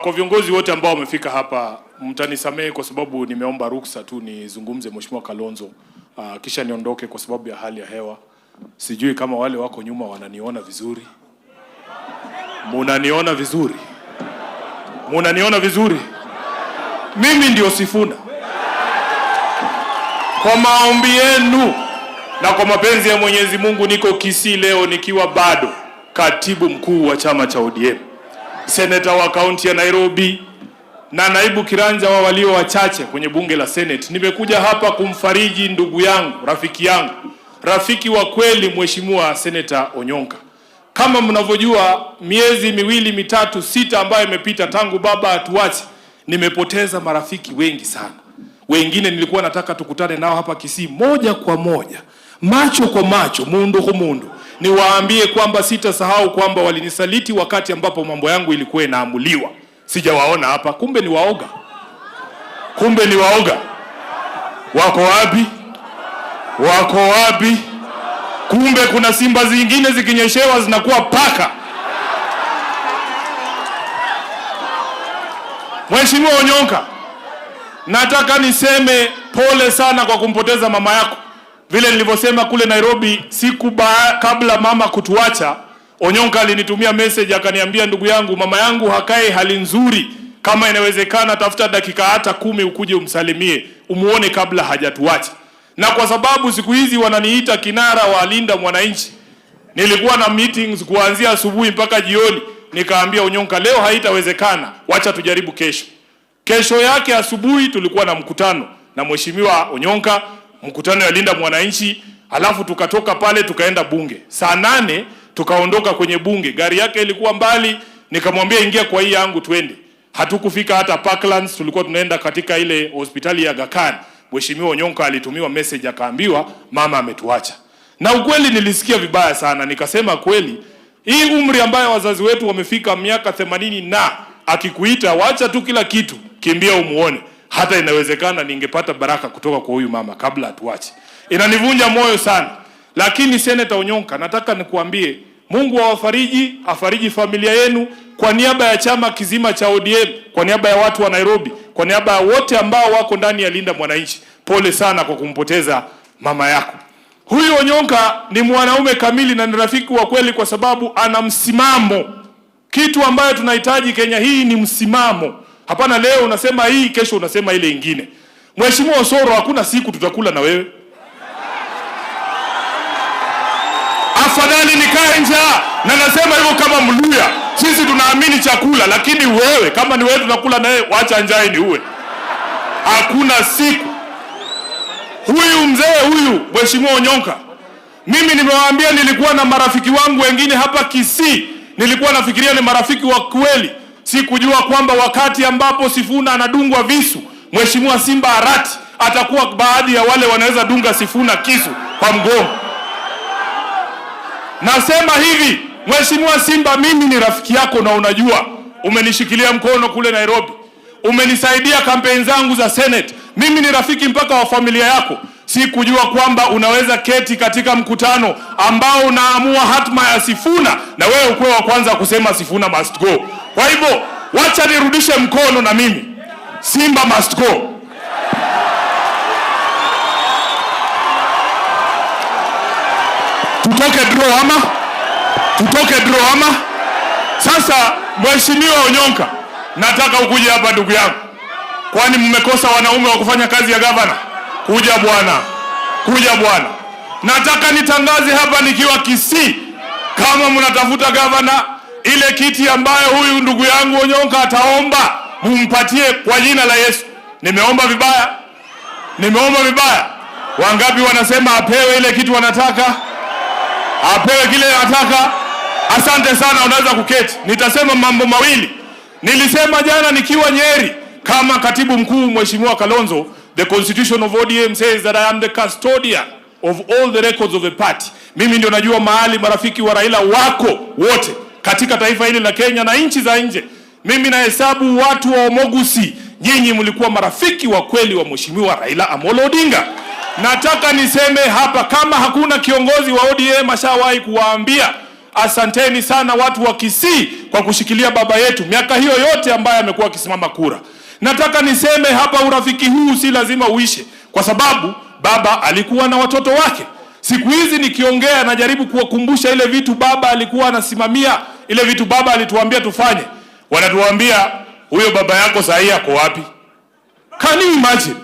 Kwa viongozi wote ambao wamefika hapa, mtanisamehe kwa sababu nimeomba ruksa tu nizungumze Mheshimiwa Kalonzo, kisha niondoke kwa sababu ya hali ya hewa. Sijui kama wale wako nyuma wananiona vizuri. Munaniona vizuri? Munaniona vizuri? Mimi ndio Sifuna. Kwa maombi yenu na kwa mapenzi ya Mwenyezi Mungu niko Kisii leo nikiwa bado katibu mkuu wa chama cha ODM. Seneta wa kaunti ya Nairobi na naibu kiranja wa walio wachache kwenye bunge la Senate. Nimekuja hapa kumfariji ndugu yangu, rafiki wa kweli Mheshimiwa Seneta Onyonka. Kama mnavyojua, miezi miwili mitatu sita ambayo imepita tangu baba atuache, nimepoteza marafiki wengi sana. Wengine nilikuwa nataka tukutane nao hapa Kisii moja kwa moja, macho kwa macho, mundu kwa mundu, niwaambie kwamba sitasahau kwamba walinisaliti wakati ambapo mambo yangu ilikuwa inaamuliwa. Sijawaona hapa, kumbe ni waoga. Kumbe ni waoga. Wako wapi? Wako wapi? Kumbe kuna simba zingine zikinyeshewa zinakuwa paka. Mheshimiwa Onyonka, nataka niseme pole sana kwa kumpoteza mama yako. Vile nilivyosema kule Nairobi siku kabla mama kutuacha, Onyonka alinitumia message akaniambia, ndugu yangu, mama yangu hakai hali nzuri, kama inawezekana tafuta dakika hata 10 ukuje umsalimie, umuone kabla hajatuacha. Na kwa sababu siku hizi wananiita kinara wa Linda Mwananchi, nilikuwa na meetings kuanzia asubuhi mpaka jioni, nikaambia Onyonka, leo haitawezekana, wacha tujaribu kesho. Kesho yake asubuhi tulikuwa na mkutano na Mheshimiwa Onyonka, mkutano ya Linda Mwananchi, alafu tukatoka pale tukaenda bunge. Saa 8 tukaondoka kwenye bunge. Gari yake ilikuwa mbali, nikamwambia ingia kwa hii yangu twende. Hatukufika hata Parklands, tulikuwa tunaenda katika ile hospitali ya Aga Khan. Mheshimiwa Onyonka alitumiwa message akaambiwa mama ametuacha. Na ukweli nilisikia vibaya sana, nikasema kweli hii umri ambayo wazazi wetu wamefika miaka 80 na akikuita wacha tu kila kitu, kimbia umuone. Hata inawezekana ningepata baraka kutoka kwa huyu mama kabla atuache. Inanivunja moyo sana. Lakini Seneta Onyonka, nataka nikuambie, Mungu awafariji, afariji familia yenu, kwa niaba ya chama kizima cha ODM, kwa niaba ya watu wa Nairobi, kwa niaba ya wote ambao wako ndani ya Linda Mwananchi. Pole sana kwa kumpoteza mama yako. Huyu Onyonka ni mwanaume kamili na ni rafiki wa kweli kwa sababu ana msimamo. Kitu ambayo tunahitaji Kenya hii ni msimamo. Hapana leo unasema hii, kesho unasema ile ingine. Mheshimiwa Osoro, hakuna siku tutakula na wewe. Afadhali nikae njaa, na nasema hivyo kama Mluya. Sisi tunaamini chakula, lakini wewe kama ni wewe tunakula na wewe, wacha njaa ni uwe. Hakuna siku. Huyu mzee huyu Mheshimiwa Onyonka, mimi nimewaambia nilikuwa na marafiki wangu wengine hapa Kisii, nilikuwa nafikiria ni marafiki wa kweli. Sikujua kwamba wakati ambapo Sifuna anadungwa visu, Mheshimiwa Simba Arati atakuwa baadhi ya wale wanaweza dunga Sifuna kisu kwa mgongo. Nasema hivi, Mheshimiwa Simba, mimi ni rafiki yako na unajua, umenishikilia mkono kule Nairobi, umenisaidia kampeni zangu za Senate. Mimi ni rafiki mpaka wa familia yako. Sikujua kwamba unaweza keti katika mkutano ambao unaamua hatma ya Sifuna na wewe ukuwe wa kwanza kusema Sifuna must go. Kwa hivyo, wacha nirudishe mkono na mimi. Simba must go. Tutoke draw ama? Tutoke draw ama? Sasa Mheshimiwa Onyonka, nataka ukuje hapa ndugu yangu. Kwani mmekosa wanaume wa kufanya kazi ya gavana? Kuja bwana. Kuja bwana. Nataka nitangaze hapa nikiwa Kisii, kama mnatafuta gavana, ile kiti ambayo huyu ndugu yangu Onyonka ataomba, mumpatie kwa jina la Yesu. Nimeomba vibaya? Nimeomba vibaya? Wangapi wanasema apewe ile kitu wanataka? Apewe kile anataka? Asante sana, unaweza kuketi. Nitasema mambo mawili. Nilisema jana nikiwa Nyeri kama katibu mkuu Mheshimiwa Kalonzo, the constitution of ODM says that I am the custodian of all the records of the party. Mimi ndio najua mahali marafiki wa Raila wako wote katika taifa hili la Kenya na nchi za nje. Mimi nahesabu watu wa Omogusi, nyinyi mlikuwa marafiki wa kweli wa Mheshimiwa Raila Amolo Odinga. Nataka niseme hapa, kama hakuna kiongozi wa ODM ashawahi kuwaambia asanteni sana watu wa Kisii kwa kushikilia baba yetu miaka hiyo yote ambaye amekuwa akisimama kura. Nataka niseme hapa, urafiki huu si lazima uishe, kwa sababu baba alikuwa na watoto wake. Siku hizi nikiongea najaribu kuwakumbusha ile vitu baba alikuwa anasimamia, ile vitu baba alituambia tufanye. Wanatuambia huyo baba yako sahi yako wapi? Can you imagine?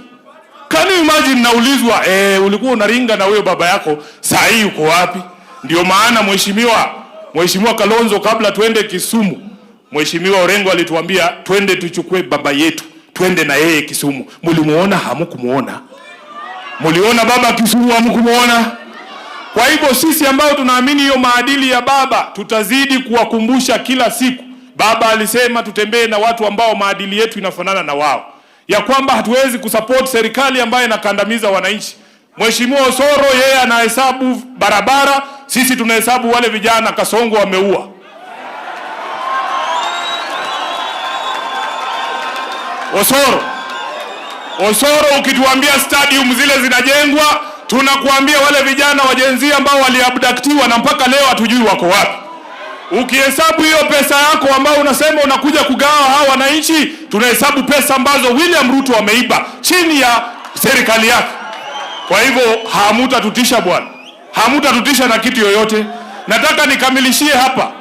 Can you imagine? Naulizwa ulikuwa unaringa na huyo baba yako, sahi uko wapi? Ndio maana Mheshimiwa Kalonzo, kabla twende Kisumu, Mheshimiwa Orengo alituambia twende tuchukue baba yetu, twende na yeye Kisumu. Mulimuona? Hamkumuona? Muliona baba Kisumu? Hamkumuona? Kwa hivyo sisi ambao tunaamini hiyo maadili ya baba, tutazidi kuwakumbusha kila siku. Baba alisema tutembee na watu ambao maadili yetu inafanana na wao, ya kwamba hatuwezi kusupport serikali ambayo inakandamiza wananchi. Mheshimiwa Osoro yeye anahesabu barabara, sisi tunahesabu wale vijana Kasongo wameua. Osoro ukituambia stadium zile zinajengwa, tunakuambia wale vijana wa Gen Z ambao waliabductiwa na mpaka leo hatujui wako wapi. Ukihesabu hiyo pesa yako ambao unasema unakuja kugawa hawa wananchi, tunahesabu pesa ambazo William Ruto ameiba chini ya serikali yake. Kwa hivyo hamutatutisha bwana, hamutatutisha na kitu yoyote. Nataka nikamilishie hapa,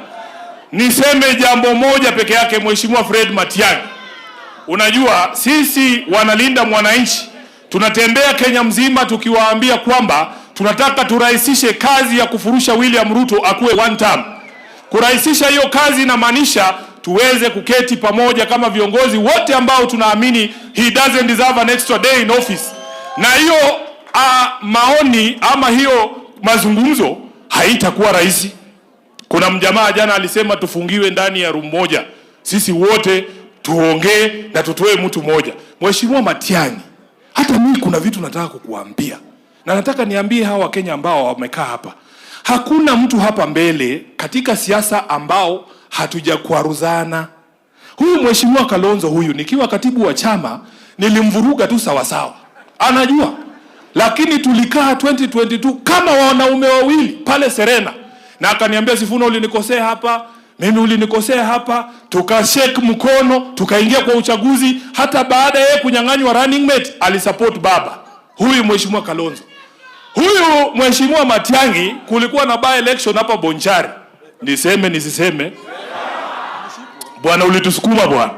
niseme jambo moja peke yake. Mheshimiwa Fred Matiang'i, unajua sisi wanalinda mwananchi tunatembea Kenya mzima tukiwaambia kwamba tunataka turahisishe kazi ya kufurusha William Ruto akuwe one term. Kurahisisha hiyo kazi inamaanisha tuweze kuketi pamoja kama viongozi wote ambao tunaamini he doesn't deserve an extra day in office. Na hiyo maoni ama hiyo mazungumzo haitakuwa rahisi. Kuna mjamaa jana alisema tufungiwe ndani ya room moja, sisi wote tuongee na tutoe mtu mmoja. Mheshimiwa Matiang'i, hata mimi kuna vitu nataka kukuambia, na nataka niambie hawa Kenya ambao wamekaa hapa. Hakuna mtu hapa mbele katika siasa ambao hatujakwaruzana. Huyu Mheshimiwa Kalonzo huyu, nikiwa katibu wa chama nilimvuruga tu sawa sawa, anajua. Lakini tulikaa 2022 kama wanaume wawili pale Serena, na akaniambia Sifuna ulinikosea hapa, mimi ulinikosea hapa, tukashake mkono, tukaingia kwa uchaguzi. Hata baada yeye kunyang'anywa running mate alisupport baba. Huyu Mheshimiwa Kalonzo. Huyu Mheshimiwa Matiang'i, kulikuwa na by election hapa Bonchari. Niseme nisiseme? Bwana ulitusukuma bwana.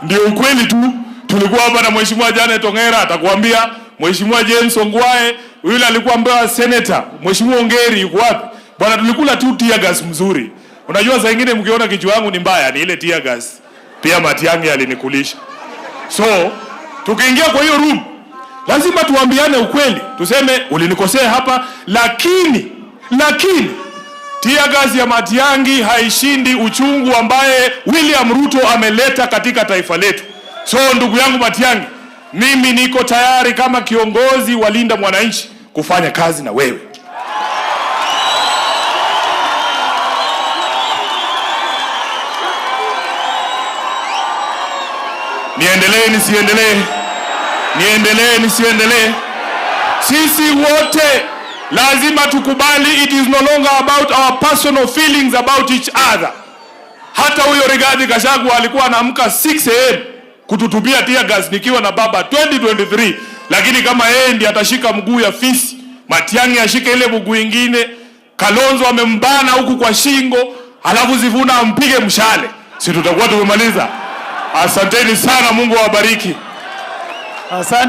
Ndio ukweli tu. Tulikuwa hapa na Mheshimiwa Janet Ongera, atakwambia. Mheshimiwa James Ongwae, yule alikuwa mbaya senator. Mheshimiwa Ongeri yuko wapi? Bwana tulikula tu tear gas mzuri. Unajua saa nyingine mkiona kichwa yangu ni mbaya, ni ile tear gas. Pia Matiang'i alinikulisha. So, tukiingia kwa hiyo room, lazima tuambiane ukweli. Tuseme ulinikosea hapa, lakini tear gas ya Matiang'i haishindi uchungu ambaye William Ruto ameleta katika taifa letu. So ndugu yangu Matiang'i, mimi niko tayari kama kiongozi wa Linda Mwananchi kufanya kazi na wewe. Niendelee nisiendelee? Niendelee nisiendelee? Sisi wote lazima tukubali it is no longer about our personal feelings about each other. Hata huyo Rigathi Gachagua alikuwa anaamka 6 AM kututupia tear gas nikiwa na baba 2023, lakini kama yeye ndiye atashika mguu ya fisi, Matiang'i ashike ile mguu nyingine, Kalonzo amembana huku kwa shingo, alafu Sifuna ampige mshale, si tutakuwa tumemaliza? Asanteni sana, Mungu awabariki. Asante.